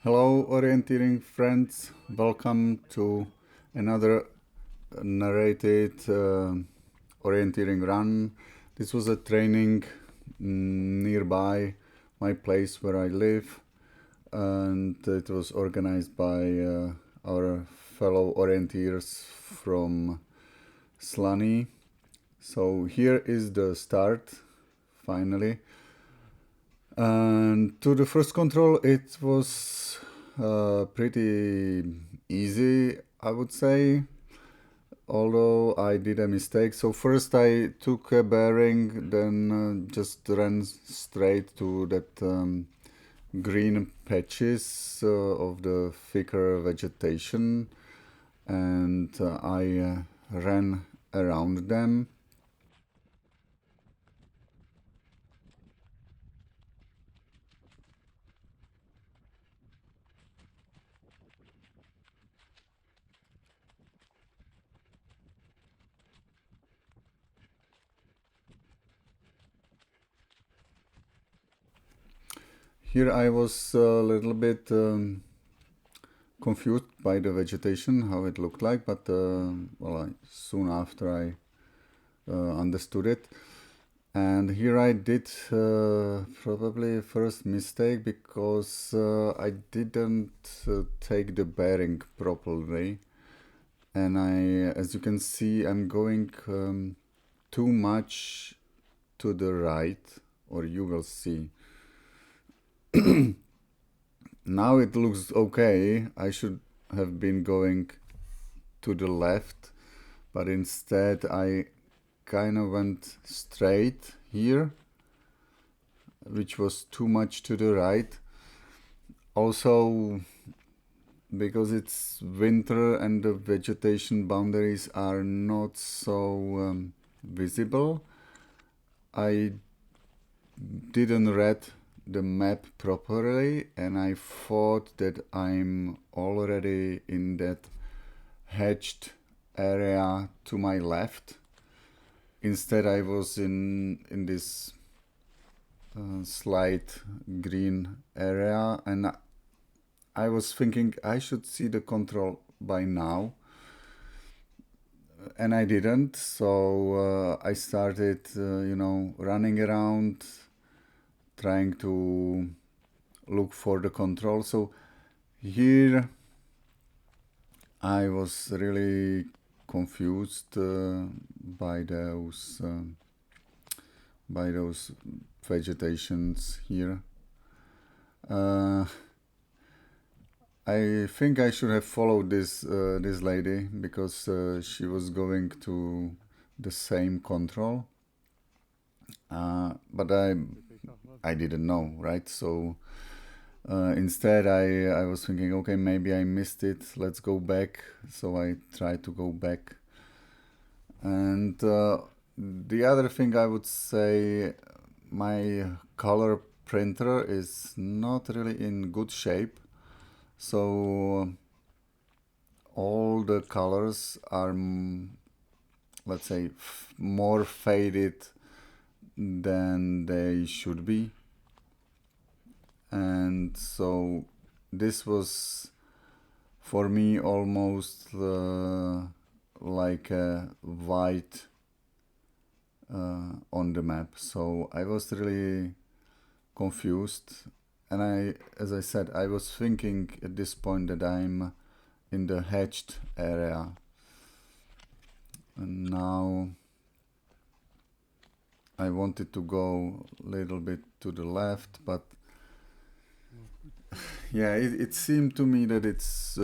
Hello, orienteering friends. Welcome to another narrated orienteering run. This was a training nearby my place where I live, and it was organized by our fellow orienteers from Slani. So here is the start, finally. And to the first control, it was pretty easy, I would say, although I did a mistake. So first I took a bearing, then just ran straight to that green patches of the thicker vegetation, and I ran around them. Here I was a little bit confused by the vegetation, how it looked like, but soon after I understood it. And here I did probably first mistake because I didn't take the bearing properly, and as you can see, I'm going too much to the right, or you will see. Now it looks okay. I should have been going to the left, but instead I kind of went straight here, which was too much to the right. Also, because it's winter and the vegetation boundaries are not so visible, I didn't read the map properly, and I thought that I'm already in that hedged area to my left. Instead, I was in this slight green area, and I was thinking I should see the control by now, and I didn't. So I started, running around, trying to look for the control. So here I was really confused by those vegetations here. I think I should have followed this lady because she was going to the same control, but I didn't know, right? So instead I was thinking, okay, maybe I missed it. Let's go back. So I tried to go back, and the other thing I would say, my color printer is not really in good shape. So all the colors are, let's say, more faded than they should be. And so this was for me almost like a white on the map. So I was really confused, and as I said, I was thinking at this point that I'm in the hedged area, and now I wanted to go a little bit to the left, but yeah, it seemed to me that it's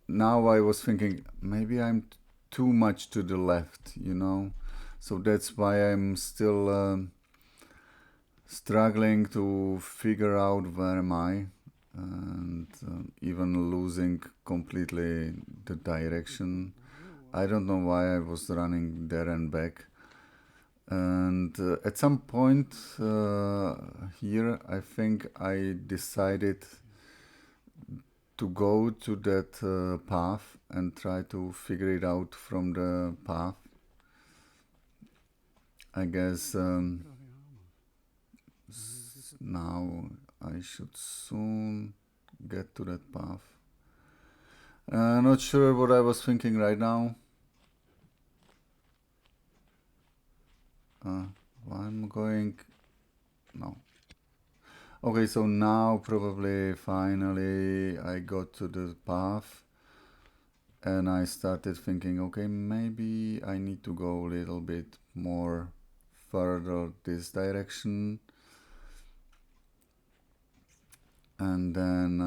now I was thinking maybe I'm too much to the left, so that's why I'm still struggling to figure out where am I, and even losing completely the direction. I don't know why I was running there and back. And at some point here, I think I decided to go to that path and try to figure it out from the path. I guess now I should soon get to that path. Not sure what I was thinking right now. I'm going... No. Okay, so now probably finally I got to the path and I started thinking, okay, maybe I need to go a little bit more further this direction. And then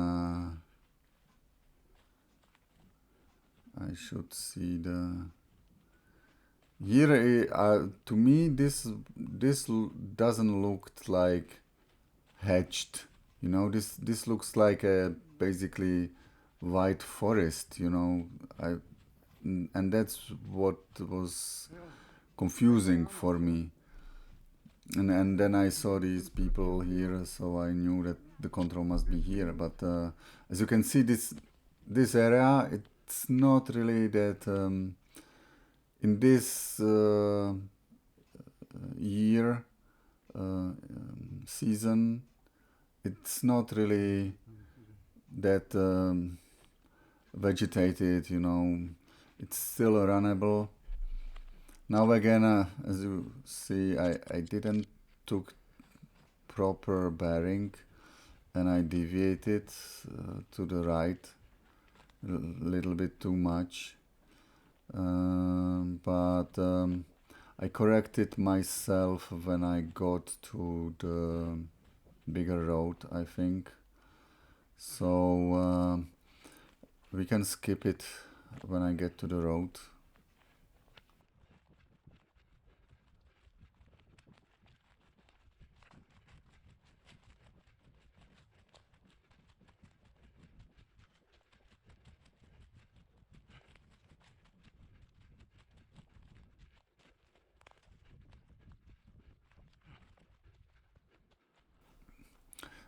I should see the... Here, to me, this doesn't look like hatched. You know, this looks like a basically white forest. You know, and that's what was confusing for me. And then I saw these people here, so I knew that the control must be here. But as you can see, this area, it's not really that. In this year, season, it's not really that vegetated, you know, it's still runnable. Now again, as you see, I didn't took proper bearing and I deviated to the right a little bit too much. But I corrected myself when I got to the bigger road, I think. So we can skip it when I get to the road.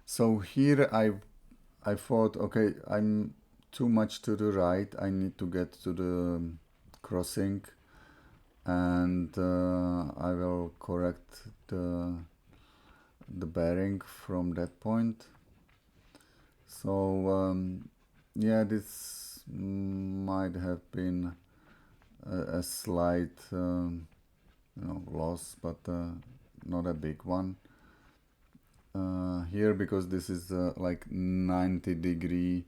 So here I thought, okay, I'm too much to the right. I need to get to the crossing, and I will correct the bearing from that point. So yeah, this might have been a slight loss, but not a big one. Here, because this is like 90-degree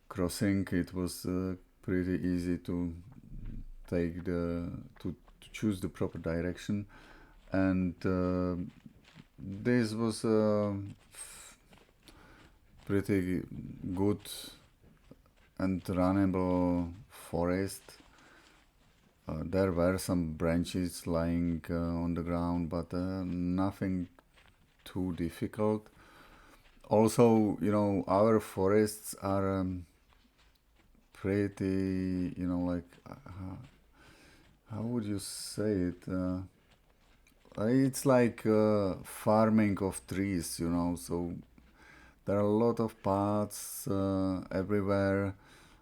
crossing, it was pretty easy to take to choose the proper direction, and this was a pretty good and runnable forest. There were some branches lying on the ground, but nothing too difficult. Also, you know, our forests are pretty, you know, like, how would you say it? It's like farming of trees, you know, so there are a lot of paths everywhere,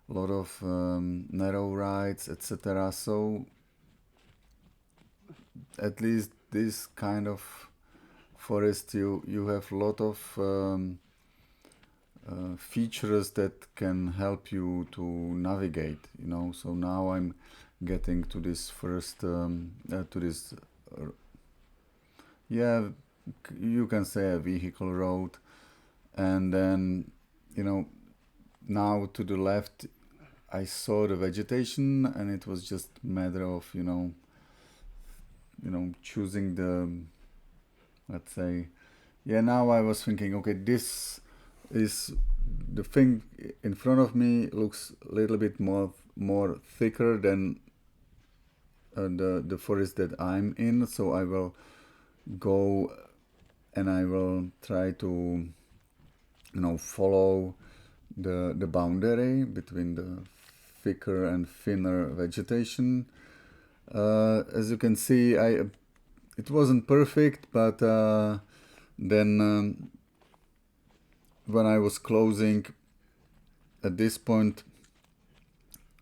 a lot of narrow rides, etc. So at least this kind of forest, you have a lot of features that can help you to navigate, you know. So now I'm getting to this first to this yeah, you can say a vehicle road, and then, you know, now to the left I saw the vegetation, and it was just a matter of, you know, choosing the, let's say, yeah, now I was thinking, okay, this is the thing in front of me looks a little bit more thicker than the forest that I'm in, so I will go and I will try to, you know, follow the boundary between the thicker and thinner vegetation. As you can see, it wasn't perfect, but then when I was closing at this point,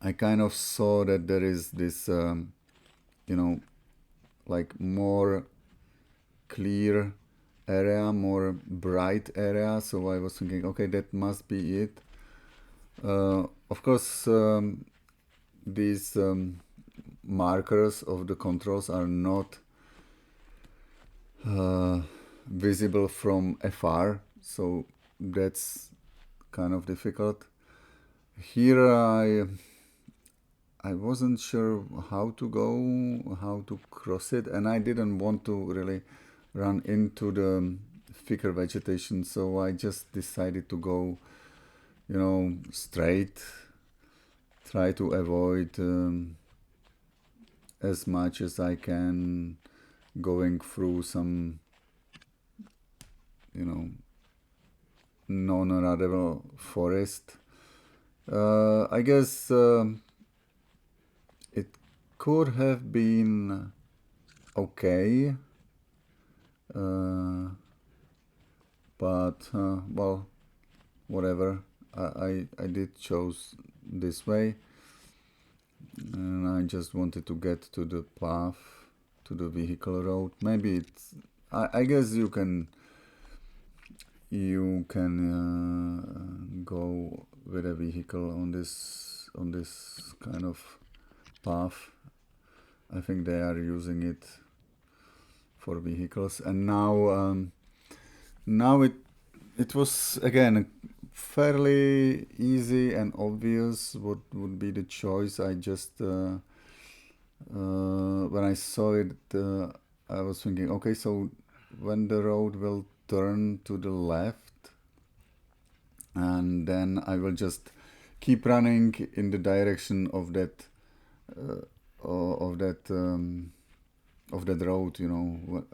I kind of saw that there is this, you know, like more clear area, more bright area, so I was thinking, okay, that must be it. Of course, these markers of the controls are not visible from afar, so that's kind of difficult. Here I wasn't sure how to go, how to cross it, and I didn't want to really run into the thicker vegetation, so I just decided to go, straight, try to avoid as much as I can going through some, non-radical forest. I guess it could have been okay, but well, whatever. I did chose this way, and I just wanted to get to the path, to the vehicle road. Maybe it's. I guess you can go with a vehicle on this kind of path. I think they are using it for vehicles, and now it was again fairly easy and obvious what would be the choice. I just when I saw it, I was thinking, okay, so when the road will turn to the left, and then I will just keep running in the direction of that of that road,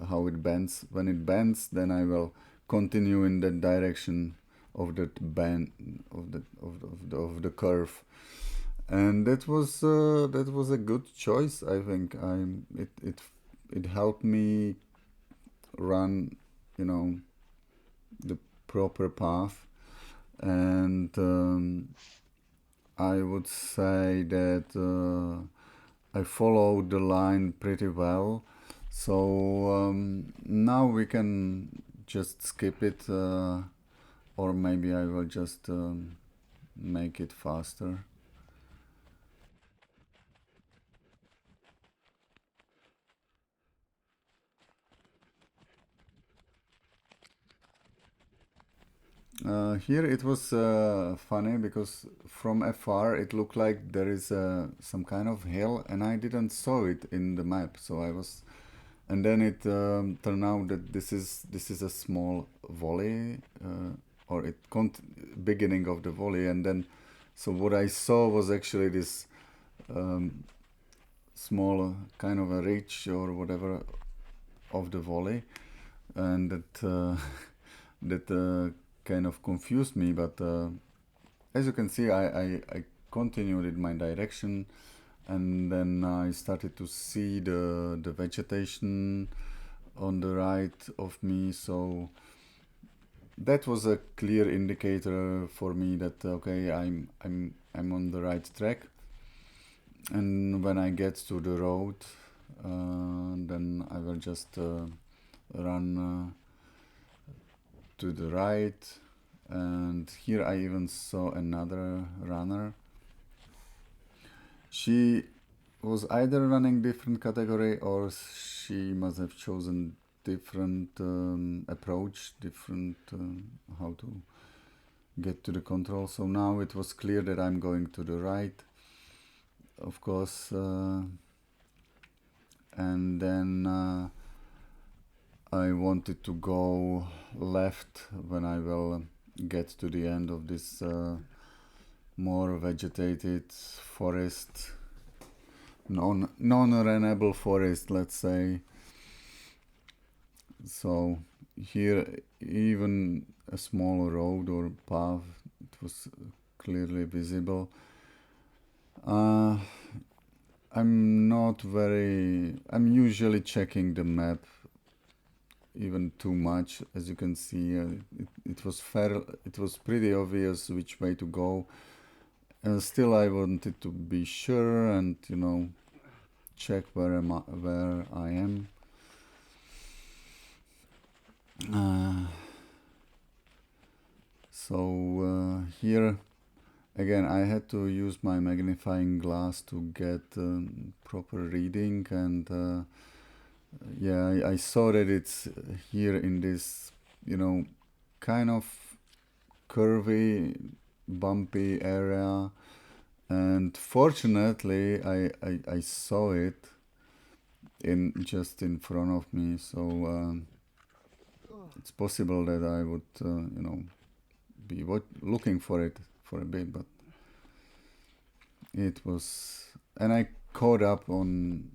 how it bends. When it bends, then I will continue in that direction of that bend of the curve, and that was a good choice. I think it helped me run, the proper path, and I would say that I followed the line pretty well. So now we can just skip it, or maybe I will just make it faster. Here it was funny because from afar it looked like there is some kind of hill, and I didn't saw it in the map. So I was, and then it turned out that this is a small valley, or beginning of the valley, and then so what I saw was actually this small kind of a ridge or whatever of the valley, and that kind of confused me. But as you can see, I continued in my direction, and then I started to see the vegetation on the right of me. So that was a clear indicator for me that okay, I'm on the right track. And when I get to the road, then I will just run to the right, and here I even saw another runner. She was either running different category, or she must have chosen different approach, different how to get to the control. So now it was clear that I'm going to the right, of course, and then I wanted to go left when I will get to the end of this more vegetated forest, non-runnable forest, let's say. So here even a small road or path, it was clearly visible. I'm usually checking the map even too much. As you can see, it was pretty obvious which way to go. Still I wanted to be sure and check where I am. Here again I had to use my magnifying glass to get proper reading, and yeah, I saw that it's here in this, you know, kind of curvy, bumpy area, and fortunately I saw it just in front of me, so it's possible that I would you know, be looking for it for a bit, but it was, and I caught up on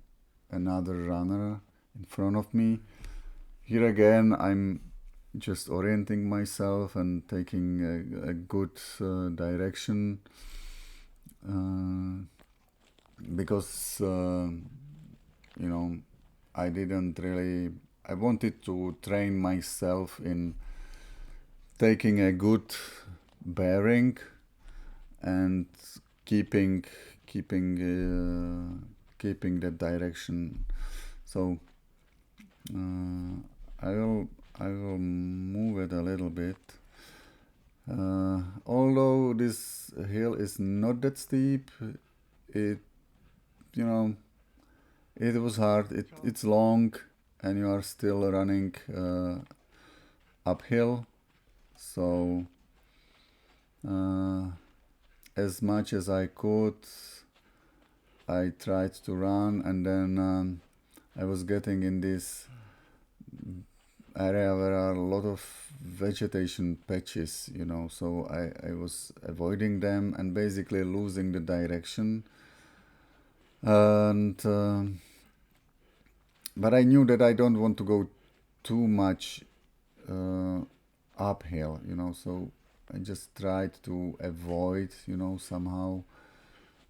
another runner in front of me. Here again I'm just orienting myself and taking a good direction, because you know, I wanted to train myself in taking a good bearing and keeping that direction. So I will move it a little bit. Although this hill is not that steep, it, you know, it was hard. It's long, and you are still running uphill. So as much as I could, I tried to run, and then I was getting in this area where are a lot of vegetation patches, you know, so I was avoiding them and basically losing the direction. And but I knew that I don't want to go too much uphill, you know, so I just tried to avoid, you know, somehow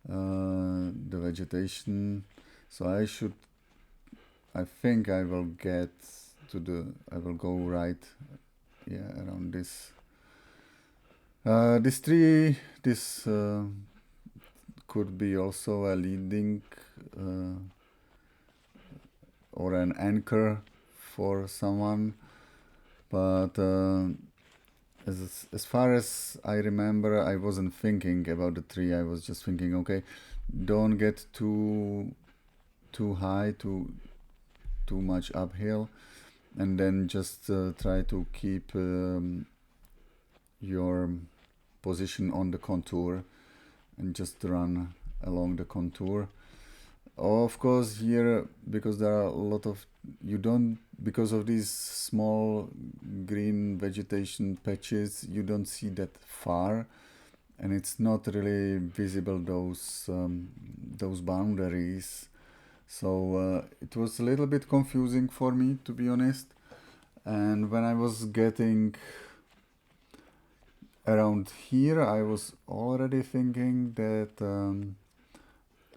the vegetation. So I think I will get I will go right, yeah, around this. This tree, this could be also a leading or an anchor for someone, but as far as I remember, I wasn't thinking about the tree. I was just thinking, okay, don't get too high, too much uphill, and then just try to keep your position on the contour and just run along the contour. Of course, here, because there are a lot of, because of these small green vegetation patches, you don't see that far, and it's not really visible, those boundaries. So it was a little bit confusing for me, to be honest. And when I was getting around here, I was already thinking that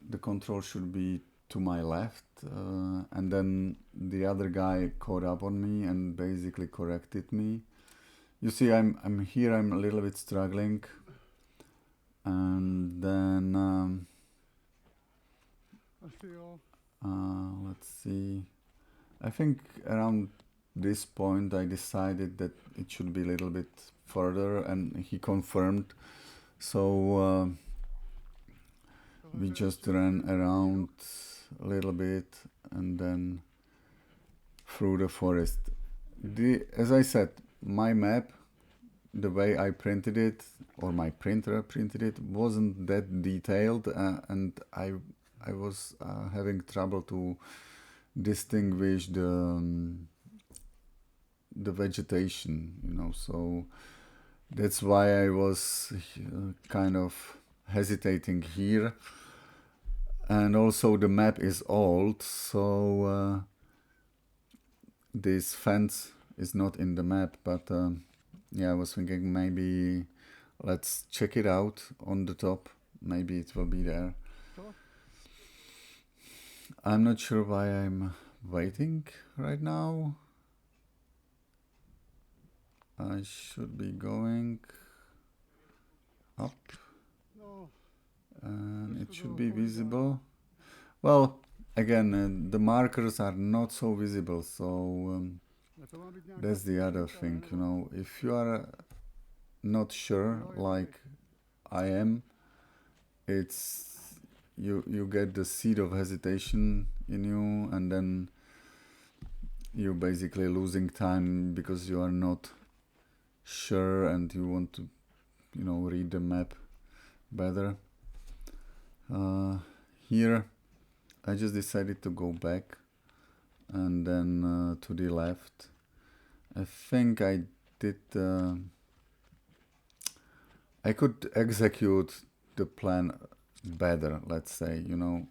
the control should be to my left, and then the other guy caught up on me and basically corrected me. You see, I'm here, I'm a little bit struggling, and then let's see, I think around this point I decided that it should be a little bit further, and he confirmed. So we just ran around a little bit and then through the forest. As I said, my map, the way I printed it, or my printer printed it, wasn't that detailed, and I was having trouble to distinguish the vegetation, you know, so that's why I was kind of hesitating here. And also the map is old, so this fence is not in the map, but yeah, I was thinking maybe let's check it out on the top, maybe it will be there. I'm not sure why I'm waiting right now. I should be going up, and it should be visible. Well, again, the markers are not so visible, so That's the other thing, you know, if you are not sure, like I am, it's you get the seed of hesitation in you, and then you're basically losing time because you are not sure and you want to, you know, read the map better. Here I just decided to go back and then to the left. I think I did I could execute the plan better, let's say, you know.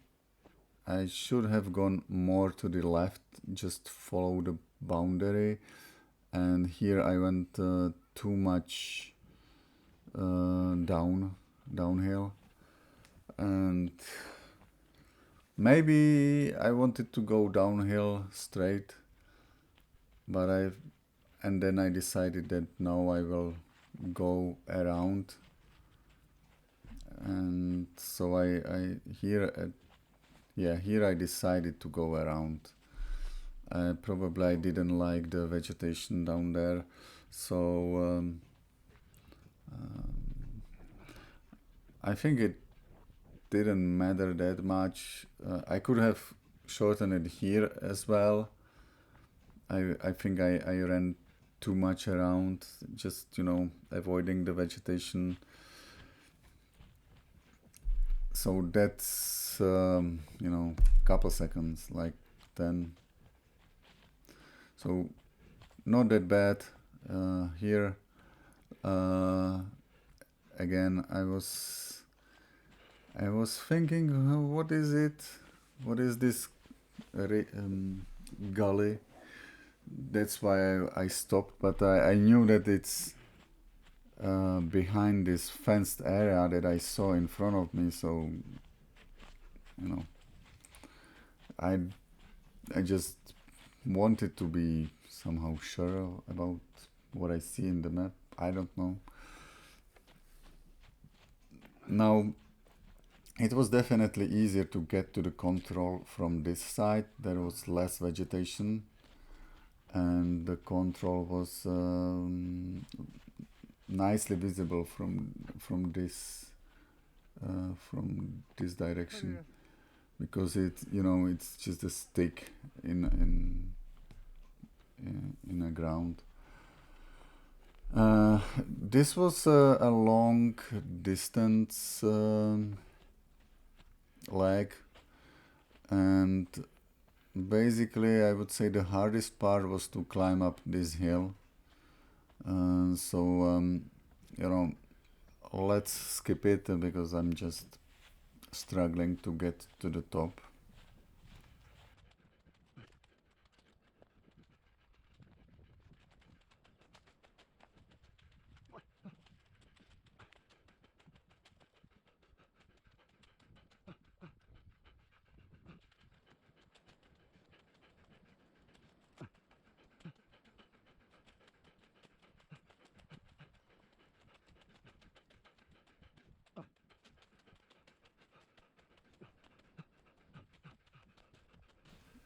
I should have gone more to the left, just follow the boundary, and here I went too much downhill, and maybe I wanted to go downhill straight, but and then I decided that no, I will go around, and so I here here I decided to go around. Probably I didn't like the vegetation down there, so I think it didn't matter that much. I could have shortened it here as well. I think I ran too much around, just, you know, avoiding the vegetation. So that's, you know, couple seconds, like 10. So not that bad. Here, again, I was thinking, what is it? What is this gully? That's why I stopped, but I knew that it's behind this fenced area that I saw in front of me, so, you know, I just wanted to be somehow sure about what I see in the map. I don't know. Now, it was definitely easier to get to the control from this side. There was less vegetation, and the control was nicely visible from this direction, because it, you know, it's just a stick in a ground. This was a long distance leg, and basically I would say the hardest part was to climb up this hill. So you know, let's skip it because I'm just struggling to get to the top.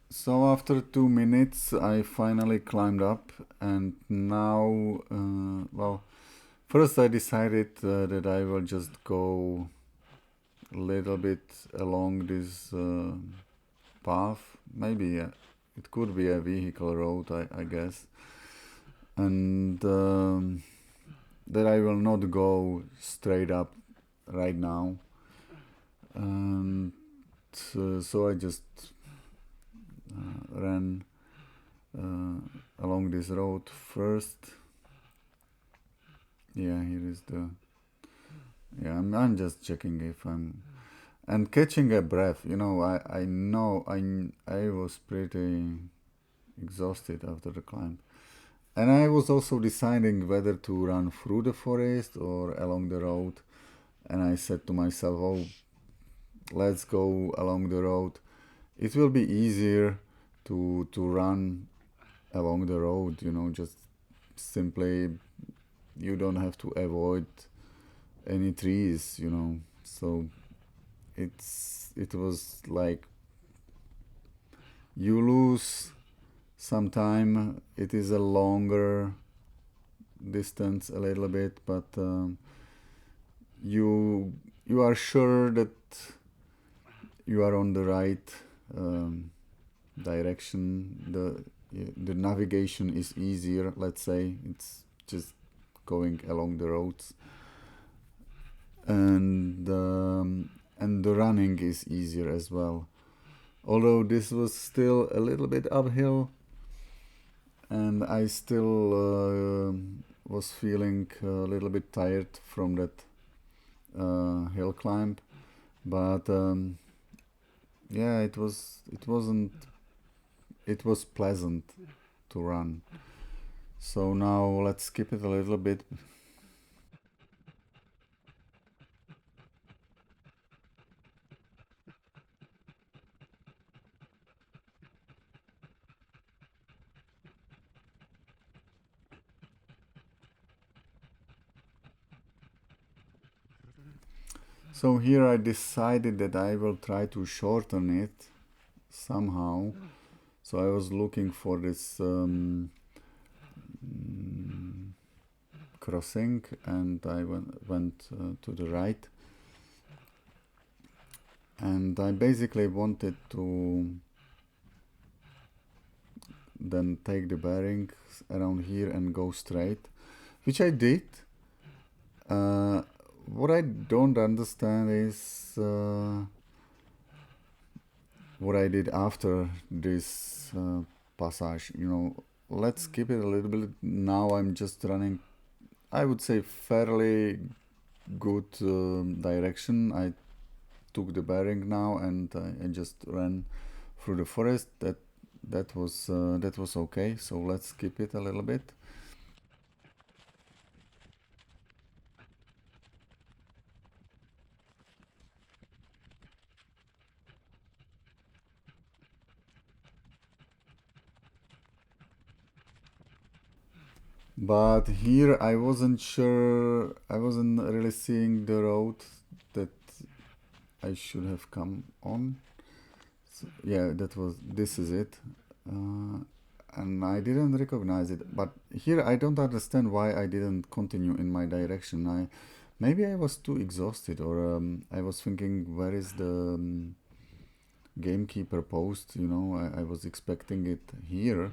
So after 2 minutes I finally climbed up, and now well, first I decided that I will just go a little bit along this path. Maybe it could be a vehicle road, I guess, and that I will not go straight up right now, and so I just ran along this road first. Yeah, here is the, yeah, I'm just checking if I'm, and catching a breath, you know. I know I was pretty exhausted after the climb, and I was also deciding whether to run through the forest or along the road, and I said to myself, oh, let's go along the road. It will be easier to run along the road, you know, just simply you don't have to avoid any trees, you know. So it was like you lose Sometime it is a longer distance a little bit, but you you are sure that you are on the right direction. The navigation is easier, let's say. It's just going along the roads, and the running is easier as well. Although this was still a little bit uphill, and I still was feeling a little bit tired from that hill climb, but yeah, it was pleasant to run. So now let's skip it a little bit. So here I decided that I will try to shorten it somehow. So I was looking for this crossing, and I went to the right, and I basically wanted to then take the bearings around here and go straight, which I did. What I don't understand is what I did after this passage. Let's skip it a little bit. Now I'm just running, I would say, fairly good direction. I took the bearing now, and I just ran through the forest. That was okay. So let's skip it a little bit. But here I wasn't sure. I wasn't really seeing the road that I should have come on. So, yeah, this is it. And I didn't recognize it. But here I don't understand why I didn't continue in my direction. Maybe I was too exhausted, or I was thinking, where is the gamekeeper post? I was expecting it here,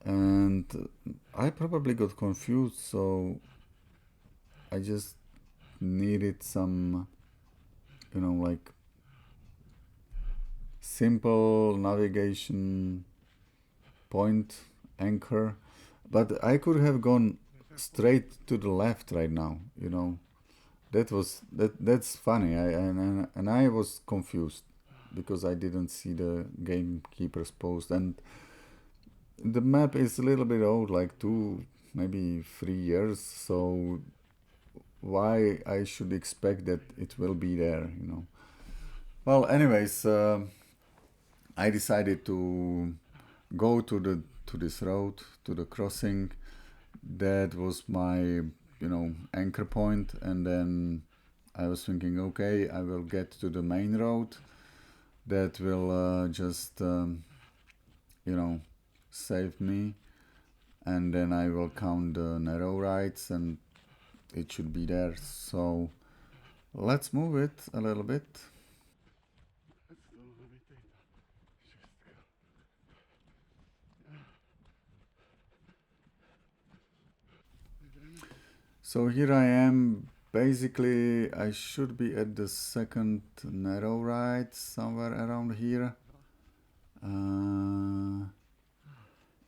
and I probably got confused. So I just needed some, like simple navigation point anchor, but I could have gone straight to the left right now. That's funny. And I was confused because I didn't see the gamekeeper's post, and the map is a little bit old, like 2 maybe 3 years. So why I should expect that it will be there? Well, anyways, I decided to go to this road, to the crossing. That was my anchor point, and then I was thinking, okay, I will get to the main road. That will just save me, and then I will count the narrow rides, and it should be there. So let's move it a little bit. So here I am. Basically, I should be at the second narrow ride, somewhere around here. And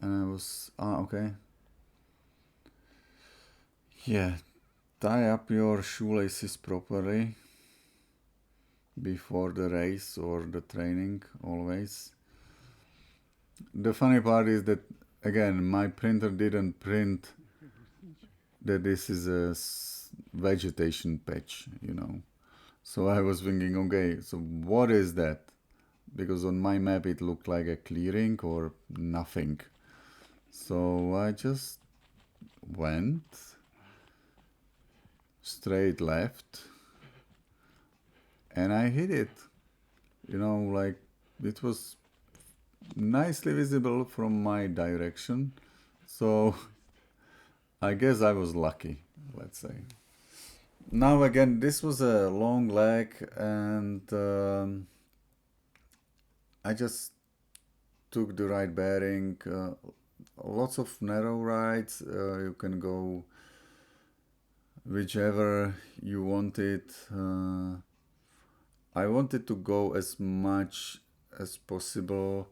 I was... okay. Yeah, tie up your shoelaces properly before the race or the training, always. The funny part is that, again, my printer didn't print that this is a vegetation patch. So I was thinking, okay, so what is that? Because on my map it looked like a clearing or nothing. So I just went straight left, and I hit it. Like it was nicely visible from my direction. So I guess I was lucky, let's say. Now again, this was a long leg, and I just took the right bearing. Lots of narrow rides. You can go whichever you wanted. I wanted to go as much as possible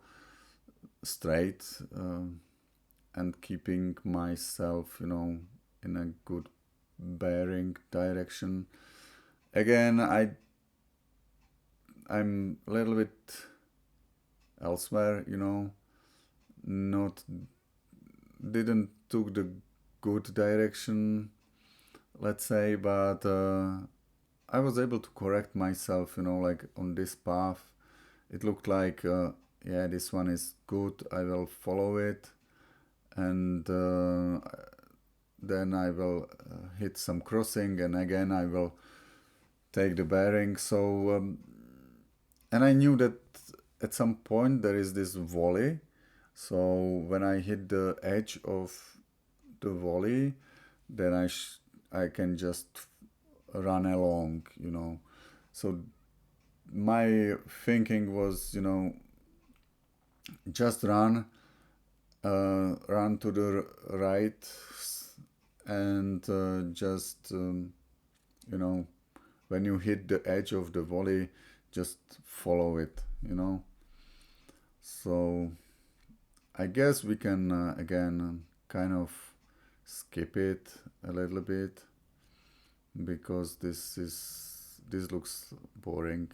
straight, and keeping myself, in a good bearing direction. Again, I'm a little bit elsewhere, not didn't took the good direction, let's say, but I was able to correct myself, like on this path. It looked like, yeah, this one is good, I will follow it, and then I will hit some crossing, and again I will take the bearing. So, and I knew that at some point there is this volley. So when I hit the edge of the volley, then I can just run along, So my thinking was, just run to the right, and just, you know, when you hit the edge of the volley, just follow it. So I guess we can again kind of skip it a little bit, because this looks boring.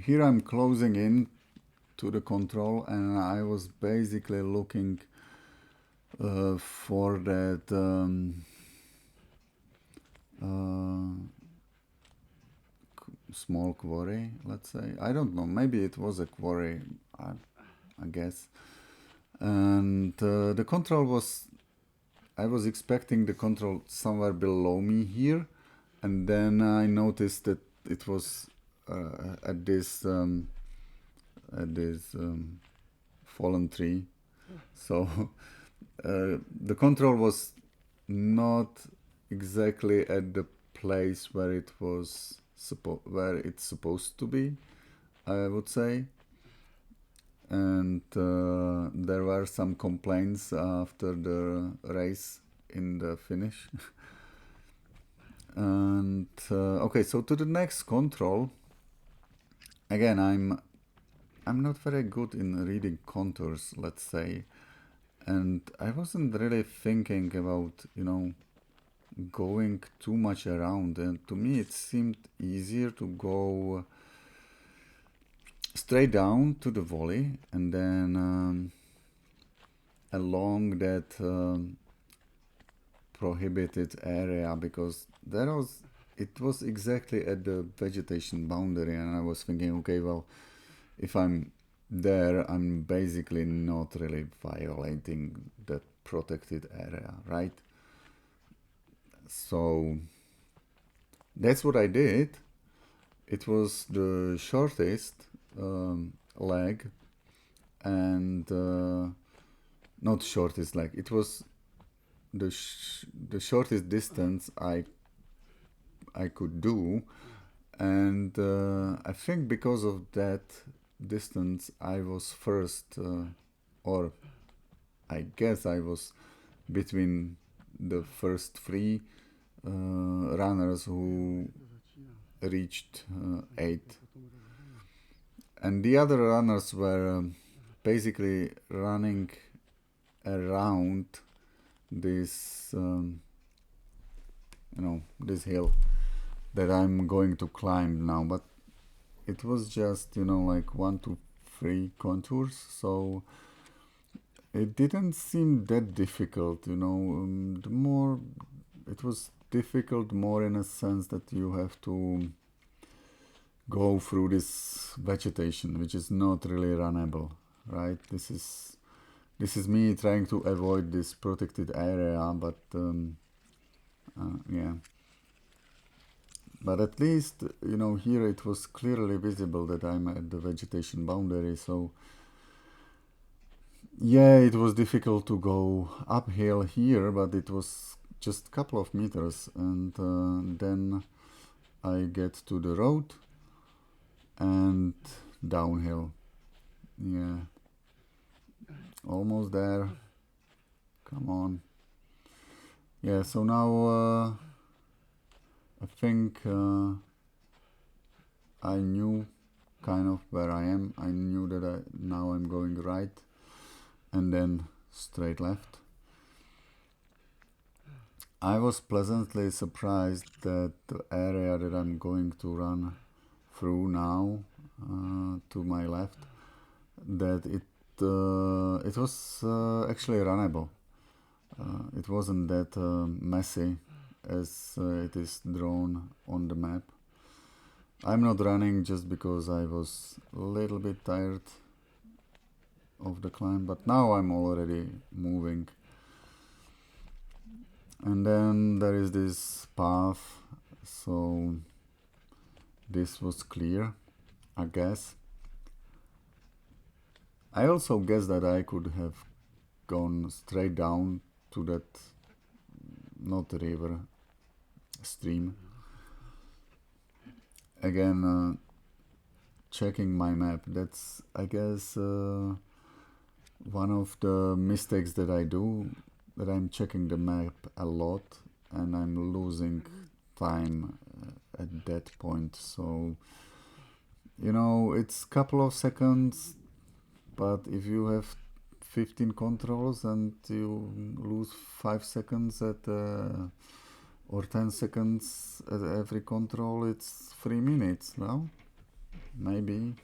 here I'm closing in to the control, and I was basically looking for that small quarry, let's say. I don't know, maybe it was a quarry, I guess. And the control was, I was expecting the control somewhere below me here, and then I noticed that it was at this fallen tree. So the control was not exactly at the place where it was where it's supposed to be, I would say. And there were some complaints after the race in the finish. And okay, so to the next control. Again, I'm not very good in reading contours, let's say, and I wasn't really thinking about, you know, going too much around, and to me it seemed easier to go straight down to the volley and then along that prohibited area, because it was exactly at the vegetation boundary, and I was thinking, okay, well, if I'm there, I'm basically not really violating that protected area, right? So that's what I did. It was the shortest leg, and not shortest leg. It was the shortest distance I could do, and I think because of that distance I was first, or I guess I was between the first three runners who reached 8, and the other runners were basically running around this you know, this hill that I'm going to climb now, but it was just, you know, like 1 to 3 contours, so it didn't seem that difficult, you know. The more it was difficult, more in a sense that you have to go through this vegetation, which is not really runnable, right? This is me trying to avoid this protected area, but yeah. But at least, you know, here it was clearly visible that I'm at the vegetation boundary, so yeah, it was difficult to go uphill here, but it was just a couple of meters, and then I get to the road and downhill. Yeah, almost there. Come on. Yeah, so now I think I knew kind of where I am. I knew that now I'm going right and then straight left. I was pleasantly surprised that the area that I'm going to run through now to my left, that it was actually runnable. It wasn't that messy as it is drawn on the map. I'm not running just because I was a little bit tired of the climb, but now I'm already moving. And then there is this path, so this was clear, I guess. I also guess that I could have gone straight down to that, not river, stream. Again, checking my map, that's, I guess, one of the mistakes that I do, that I'm checking the map a lot and I'm losing time at that point. So, you know, it's a couple of seconds, but if you have 15 controls and you lose 5 seconds at or 10 seconds at every control, it's 3 minutes, no? maybe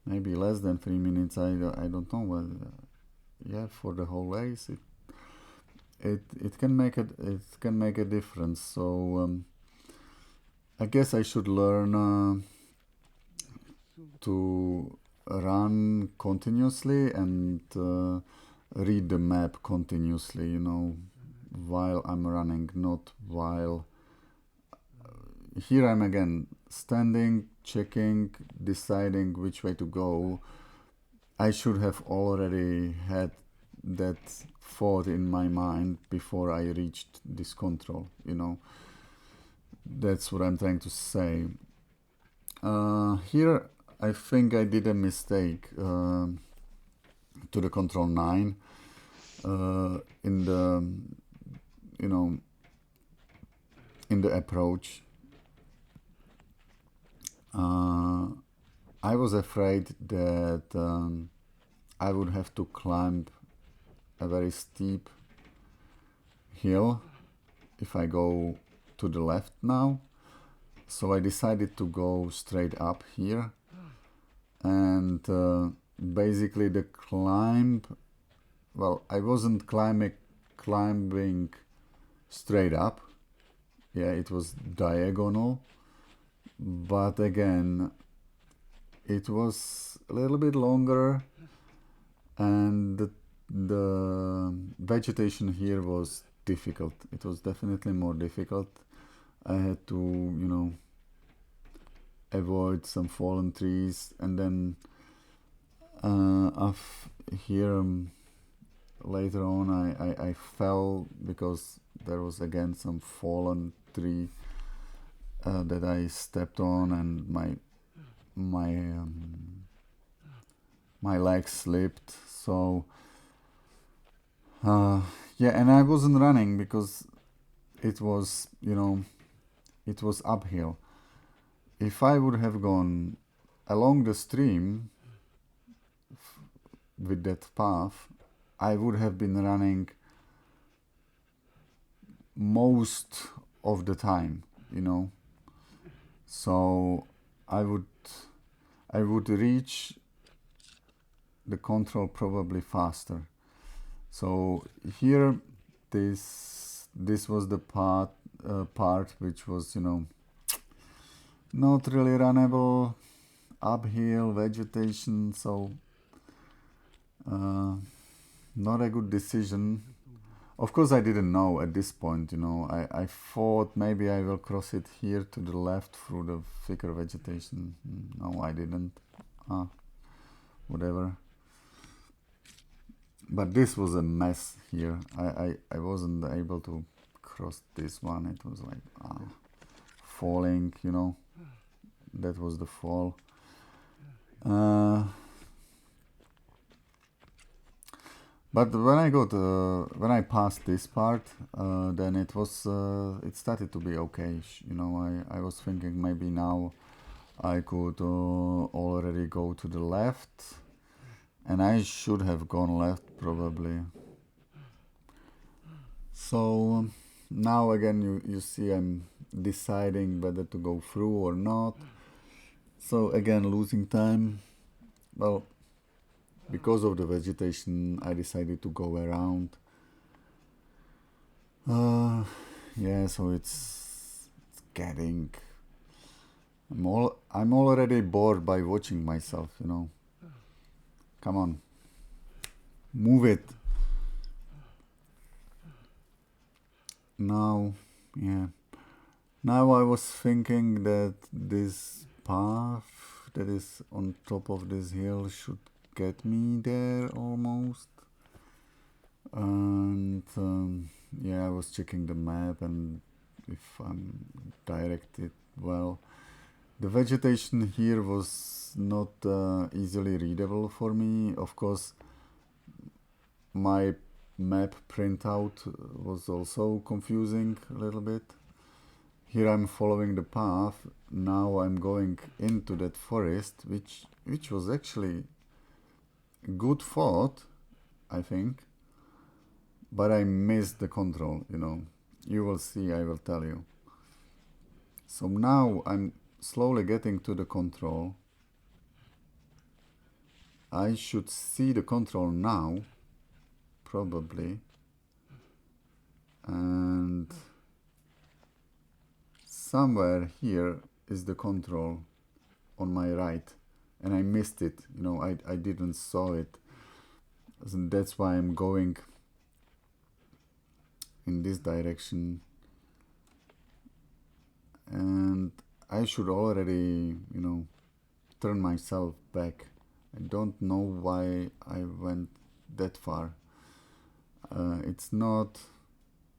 less than 3 minutes. I don't know, but yeah, for the whole race it can make a difference. So I guess I should learn to run continuously and read the map continuously, you know, while I'm running, not while here I'm again standing, checking, deciding which way to go. I should have already had that thought in my mind before I reached this control, you know. That's what I'm trying to say. Here I think I did a mistake to the control 9 in the, you know, in the approach. I was afraid that I would have to climb a very steep hill if I go to the left now. So I decided to go straight up here, and basically the climb, well, I wasn't climbing straight up. Yeah, it was diagonal, but again it was a little bit longer, and the vegetation here was difficult. It was definitely more difficult. I had to, you know, avoid some fallen trees, and then here later on I fell because there was again some fallen tree that I stepped on, and my leg slipped. So yeah, and I wasn't running because it was, you know, it was uphill. If I would have gone along the stream with that path, I would have been running most of the time, you know. So I would reach the control probably faster. So here this was the part which was, you know, not really runnable, uphill, vegetation, so not a good decision. Of course I didn't know at this point, you know. I thought maybe I will cross it here to the left through the thicker vegetation. No, I didn't. Whatever. But this was a mess here. I wasn't able to cross this one. It was like falling, you know. That was the fall. But when I passed this part, then it started to be okay. You know, I was thinking maybe now I could already go to the left, and I should have gone left probably. So now again you see I'm deciding whether to go through or not. So again, losing time. Well, because of the vegetation, I decided to go around. Yeah, so it's getting. I'm already bored by watching myself, you know. Come on, move it. Now, yeah. Now I was thinking that this path that is on top of this hill should get me there almost. And yeah, I was checking the map, and if I'm directed well. The vegetation here was not easily readable for me. Of course, my map printout was also confusing a little bit. Here I'm following the path. Now I'm going into that forest, which was actually a good thought, I think. But I missed the control, you know. You will see, I will tell you. So now I'm slowly getting to the control. I should see the control now, probably, and somewhere here is the control on my right, and I missed it, you know, I didn't saw it, and that's why I'm going in this direction, and I should already, you know, turn myself back. I don't know why I went that far. It's not,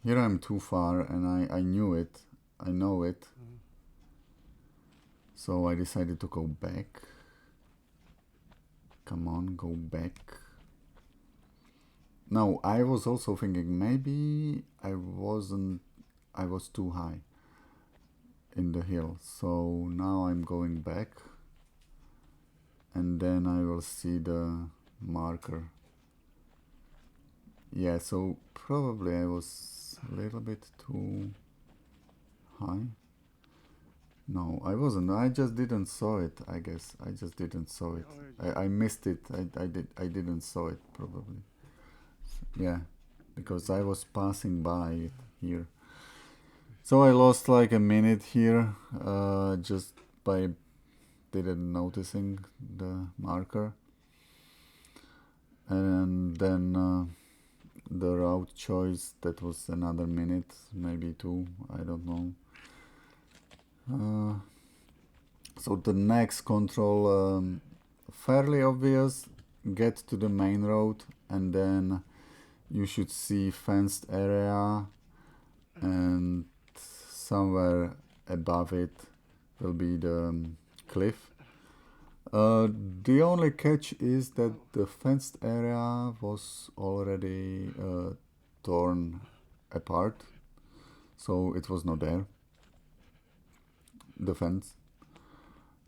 here I'm too far, and I knew it, I know it, so I decided to go back. Come on, go back. Now, I was also thinking maybe I was too high in the hill, so now I'm going back, and then I will see the marker. Yeah, so probably I was a little bit too high. No, I wasn't. I just didn't saw it, I guess. I just didn't saw it. I missed it. I didn't saw it, probably. Yeah, because I was passing by it here. So I lost like a minute here, just by didn't noticing the marker. And then the route choice, that was another minute, maybe two, I don't know. So the next control, fairly obvious, get to the main road, and then you should see fenced area, and somewhere above it will be the cliff. The only catch is that the fenced area was already torn apart, so it was not there, the fence.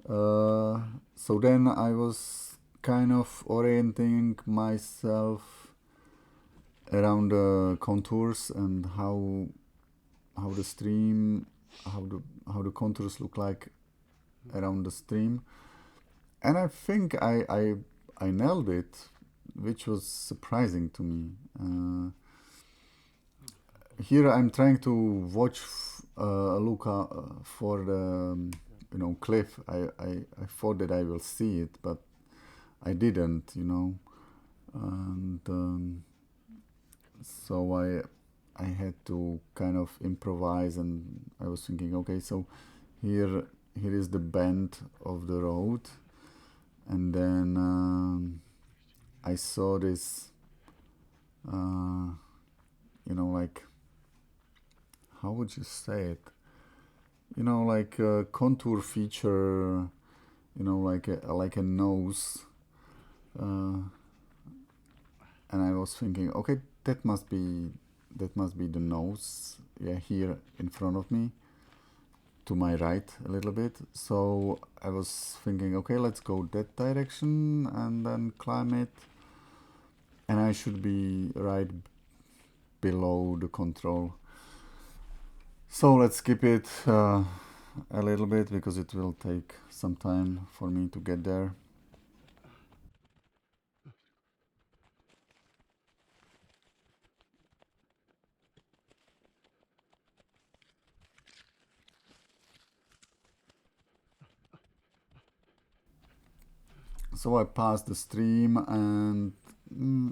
So then I was kind of orienting myself around the contours and how the stream, how the contours look like around the stream, and I think I nailed it, which was surprising to me. Here I'm trying to watch, look for the you know, cliff. I thought that I will see it, but I didn't, you know, and so I had to kind of improvise, and I was thinking, okay, so here is the bend of the road, and then I saw this, you know, like, how would you say it? You know, like a contour feature, you know, like a nose, and I was thinking, okay, that must be the nose, yeah, here in front of me, to my right a little bit. So I was thinking, okay, let's go that direction and then climb it, and I should be right below the control. So let's skip it a little bit, because it will take some time for me to get there. So I passed the stream, and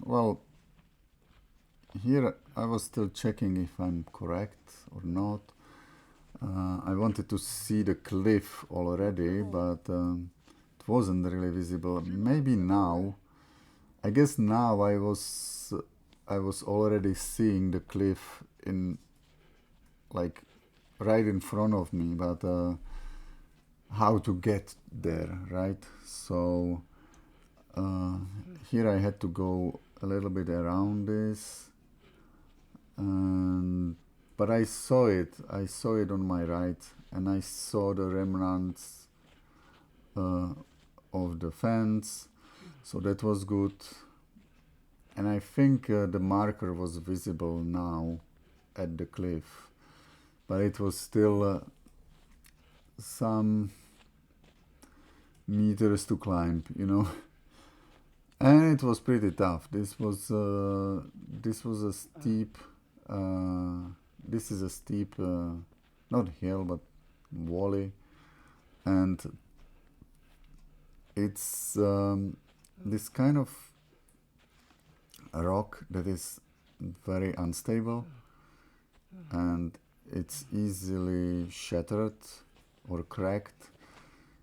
well, here I was still checking if I'm correct or not. I wanted to see the cliff already, but it wasn't really visible. Maybe now, I guess now I was already seeing the cliff in, like, right in front of me, but how to get there, right? So here I had to go a little bit around this, and but I saw it on my right, and I saw the remnants of the fence, so that was good. And I think the marker was visible now at the cliff, but it was still some meters to climb, you know. And it was pretty tough. This was a steep. This is a steep, not hill, but valley, and it's this kind of rock that is very unstable, and it's easily shattered or cracked.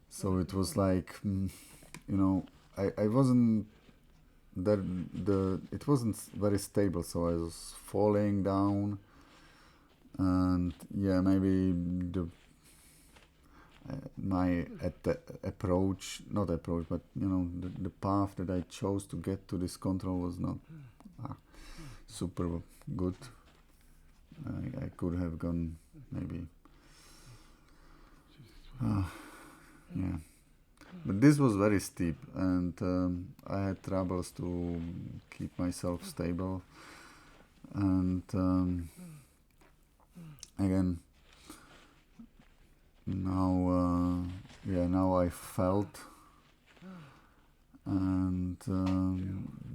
So it was like, I wasn't it wasn't very stable, so I was falling down, and yeah, maybe my approach, not approach, but the path that I chose to get to this control was not super good. I could have gone maybe, yeah. But this was very steep, and I had troubles to keep myself stable. And again, now I felt, and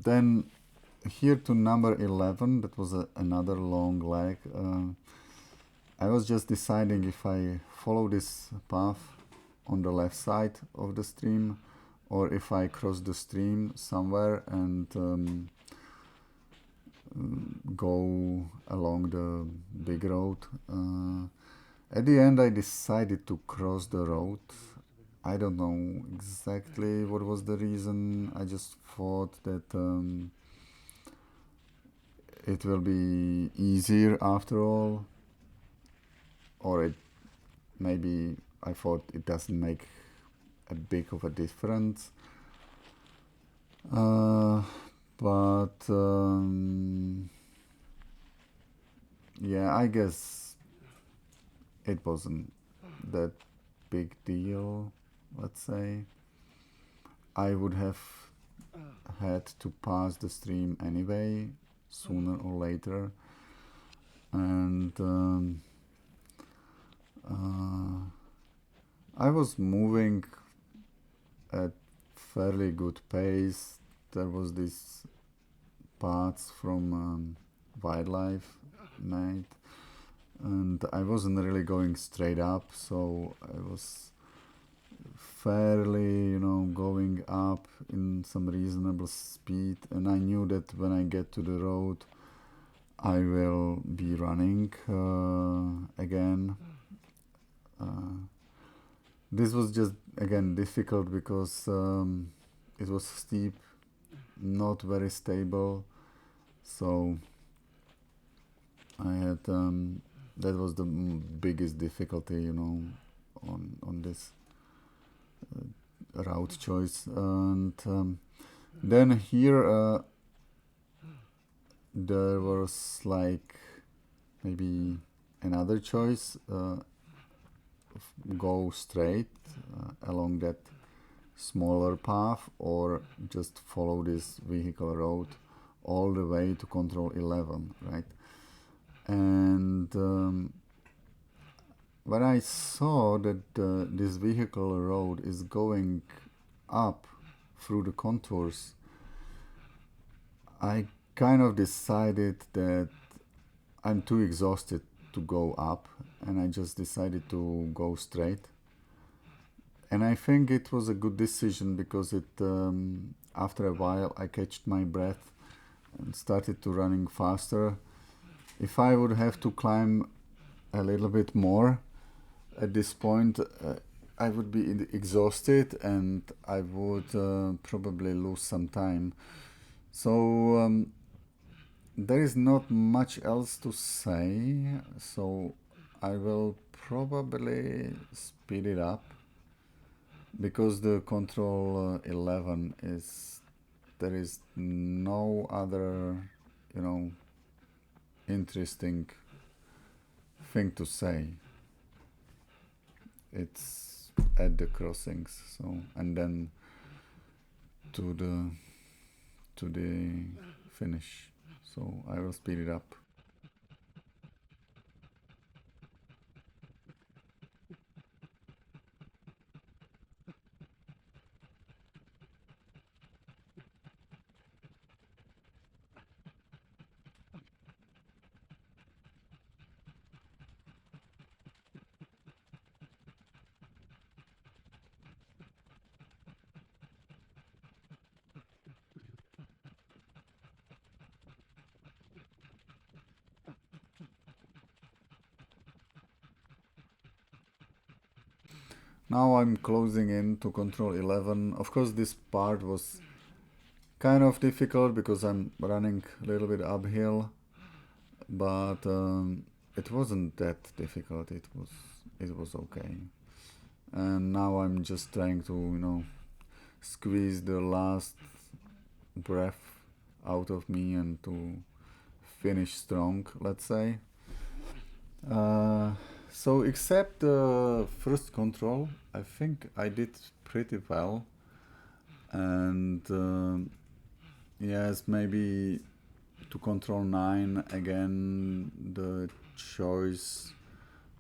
then here to number 11, that was another long leg. I was just deciding if I follow this path on the left side of the stream, or if I cross the stream somewhere and go along the big road. At the end I decided to cross the road. I don't know exactly what was the reason. I just thought that it will be easier after all, or maybe I thought it doesn't make a big of a difference. But yeah, I guess it wasn't that big deal, let's say. I would have had to pass the stream anyway, sooner or later. And I was moving at fairly good pace. There was this paths from wildlife made, and I wasn't really going straight up, so I was fairly, going up in some reasonable speed, and I knew that when I get to the road I will be running again. This was just again difficult because it was steep, not very stable, so I had that was the biggest difficulty, on this route choice. And then here there was like maybe another choice, go straight along that smaller path, or just follow this vehicle road all the way to control 11, right? And when I saw that this vehicle road is going up through the contours, I kind of decided that I'm too exhausted to go up, and I just decided to go straight. And I think it was a good decision, because it after a while I catched my breath and started to running faster. If I would have to climb a little bit more at this point, I would be exhausted, and I would probably lose some time. So there is not much else to say, so I will probably speed it up, because the control 11 is, there is no other, interesting thing to say. It's at the crossings, so, and then to the finish. So I will speed it up. Now I'm closing in to control 11. Of course this part was kind of difficult because I'm running a little bit uphill, but it wasn't that difficult. It was okay. And now I'm just trying to, squeeze the last breath out of me and to finish strong, let's say. Uh, so except the first control, I think I did pretty well. And yes, maybe to control 9 again, the choice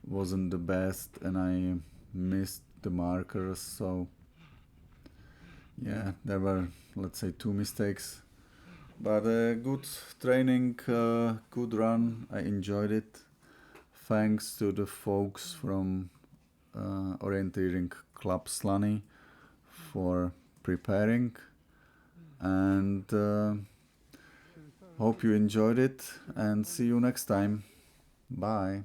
wasn't the best and I missed the markers. So yeah, there were, let's say, 2 mistakes. But good training, good run. I enjoyed it. Thanks to the folks from Orienteering Club Slany for preparing. And hope you enjoyed it and see you next time. Bye.